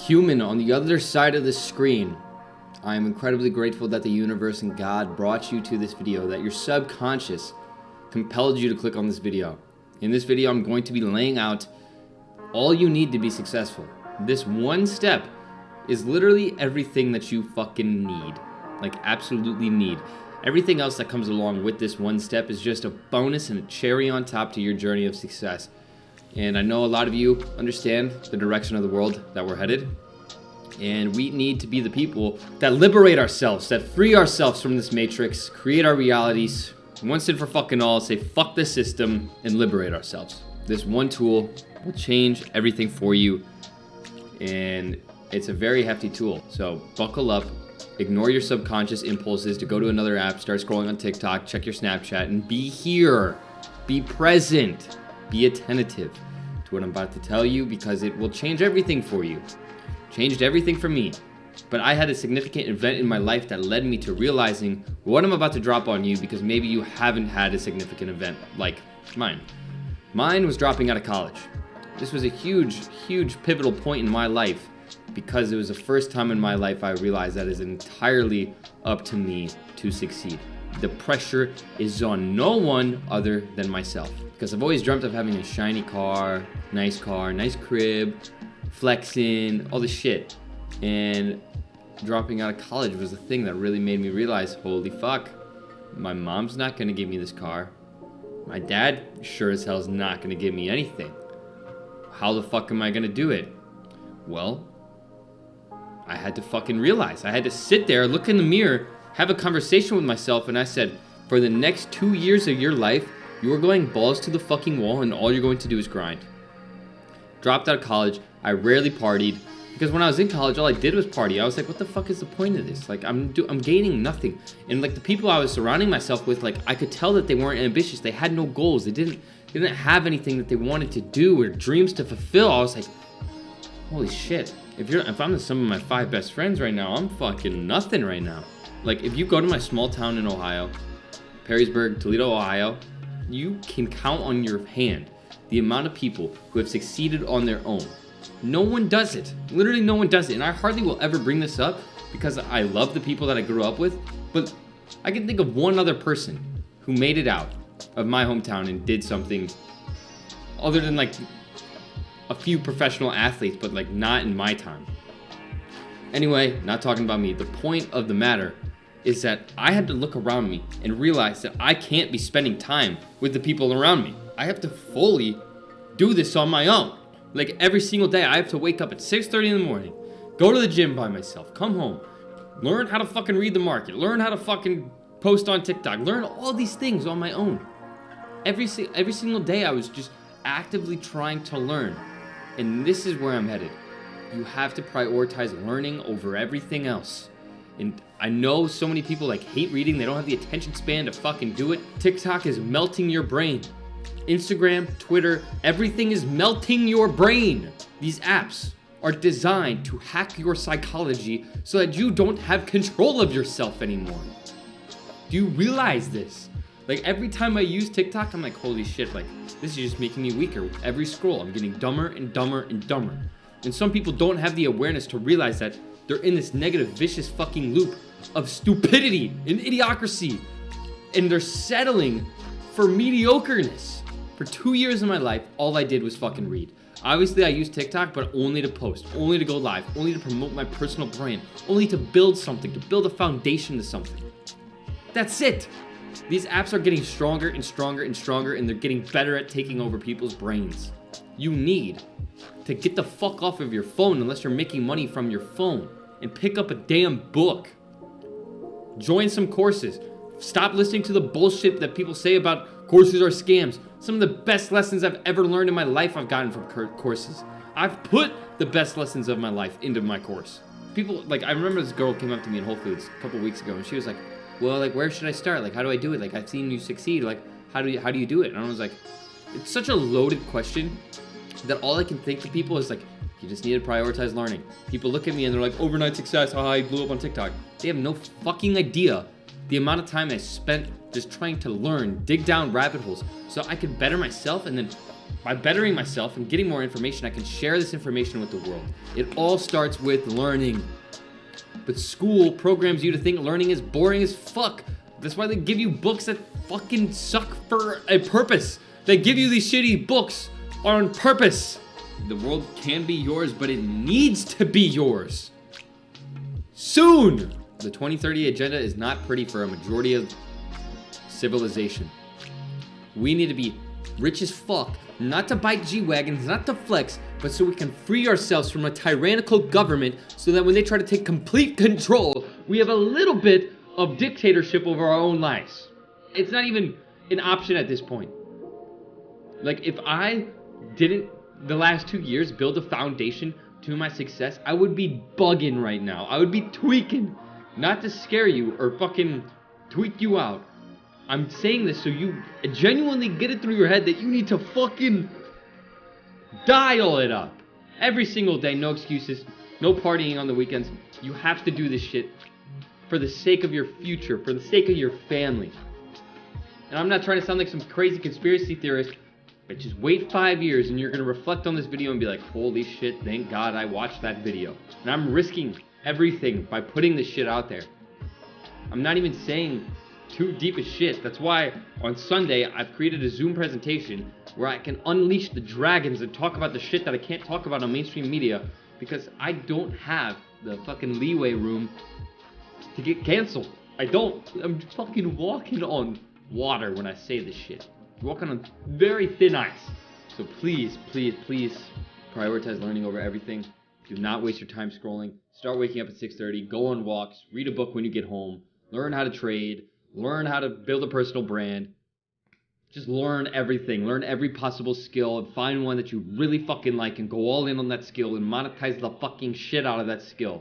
Human on the other side of the screen, I am incredibly grateful that the universe and God brought you to this video, that your subconscious compelled you to click on this video. In this video, I'm going to be laying out all you need to be successful. This one step is literally everything that you fucking need. Like, absolutely need. Everything else that comes along with this one step is just a bonus and a cherry on top to your journey of success. And I know a lot of you understand the direction of the world that we're headed. And we need to be the people that liberate ourselves, that free ourselves from this matrix, create our realities, once and for fucking all, say fuck the system, and liberate ourselves. This one tool will change everything for you. And it's a very hefty tool. So buckle up, ignore your subconscious impulses to go to another app, start scrolling on TikTok, check your Snapchat, and be here. Be present. Be attentive to what I'm about to tell you, because it will change everything for you. Changed everything for me. But I had a significant event in my life that led me to realizing what I'm about to drop on you, because maybe you haven't had a significant event like mine. Mine was dropping out of college. This was a huge, huge pivotal point in my life, because it was the first time in my life I realized that it's entirely up to me to succeed. The pressure is on no one other than myself. Because I've always dreamt of having a shiny car, nice crib, flexing, all this shit. And dropping out of college was the thing that really made me realize, holy fuck, my mom's not gonna give me this car. My dad sure as hell's not gonna give me anything. How the fuck am I gonna do it? Well, I had to fucking realize. I had to sit there, look in the mirror, have a conversation with myself, and I said, for the next 2 years of your life, you are going balls to the fucking wall, and all you're going to do is grind. Dropped out of college. I rarely partied, because when I was in college, all I did was party. I was like, what the fuck is the point of this? Like, I'm gaining nothing. And like the people I was surrounding myself with, like, I could tell that they weren't ambitious. They had no goals. They didn't have anything that they wanted to do or dreams to fulfill. I was like, holy shit. If I'm the sum of my 5 best friends right now, I'm fucking nothing right now. Like, if you go to my small town in Ohio, Perrysburg, Toledo, Ohio, you can count on your hand the amount of people who have succeeded on their own. No one does it. Literally no one does it. And I hardly will ever bring this up because I love the people that I grew up with. But I can think of one other person who made it out of my hometown and did something other than like a few professional athletes, but like not in my time. Anyway, not talking about me. The point of the matter is that I had to look around me and realize that I can't be spending time with the people around me. I have to fully do this on my own. Like every single day, I have to wake up at 6:30 in the morning, go to the gym by myself, come home, learn how to fucking read the market, learn how to fucking post on TikTok, learn all these things on my own. Every single day, I was just actively trying to learn. And this is where I'm headed. You have to prioritize learning over everything else. And I know so many people like hate reading. They don't have the attention span to fucking do it. TikTok is melting your brain. Instagram, Twitter, everything is melting your brain. These apps are designed to hack your psychology so that you don't have control of yourself anymore. Do you realize this? Like every time I use TikTok, I'm like, holy shit, like this is just making me weaker. With every scroll, I'm getting dumber and dumber and dumber. And some people don't have the awareness to realize that they're in this negative, vicious fucking loop of stupidity and idiocracy. And they're settling for mediocreness. For 2 years of my life, all I did was fucking read. Obviously, I used TikTok, but only to post, only to go live, only to promote my personal brand, only to build something, to build a foundation to something. That's it. These apps are getting stronger and stronger and stronger, and they're getting better at taking over people's brains. You need to get the fuck off of your phone unless you're making money from your phone, and pick up a damn book. Join some courses. Stop listening to the bullshit that people say about courses are scams. Some of the best lessons I've ever learned in my life I've gotten from courses. I've put the best lessons of my life into my course. People, like, I remember this girl came up to me in Whole Foods a couple weeks ago, and she was like, well, like, where should I start? Like, how do I do it? Like, I've seen you succeed. Like, how do you do it? And I was like, it's such a loaded question that all I can think to people is like, you just need to prioritize learning. People look at me and they're like, overnight success, I blew up on TikTok. They have no fucking idea the amount of time I spent just trying to learn, dig down rabbit holes so I could better myself and then By bettering myself and getting more information, I can share this information with the world. It all starts with learning. But school programs you to think learning is boring as fuck. That's why they give you books that fucking suck for a purpose. They give you these shitty books on purpose. The world can be yours, but it needs to be yours. Soon! The 2030 agenda is not pretty for a majority of civilization. We need to be rich as fuck, not to bike G-Wagons, not to flex, but so we can free ourselves from a tyrannical government so that when they try to take complete control, we have a little bit of dictatorship over our own lives. It's not even an option at this point. Like, if I didn't, the last 2 years, build a foundation to my success, I would be bugging right now. I would be tweaking. Not to scare you or fucking tweak you out. I'm saying this so you genuinely get it through your head that you need to fucking dial it up. Every single day, no excuses, no partying on the weekends. You have to do this shit for the sake of your future, for the sake of your family. And I'm not trying to sound like some crazy conspiracy theorist, but just wait 5 years and you're going to reflect on this video and be like, holy shit, thank God I watched that video. And I'm risking everything by putting this shit out there. I'm not even saying too deep as shit. That's why on Sunday I've created a Zoom presentation where I can unleash the dragons and talk about the shit that I can't talk about on mainstream media because I don't have the fucking leeway room to get canceled. I don't. I'm fucking walking on water when I say this shit. I'm walking on very thin ice. So please, please, please prioritize learning over everything. Do not waste your time scrolling. Start waking up at 6:30. Go on walks. Read a book when you get home. Learn how to trade. Learn how to build a personal brand. Just learn everything. Learn every possible skill and find one that you really fucking like and go all in on that skill and monetize the fucking shit out of that skill.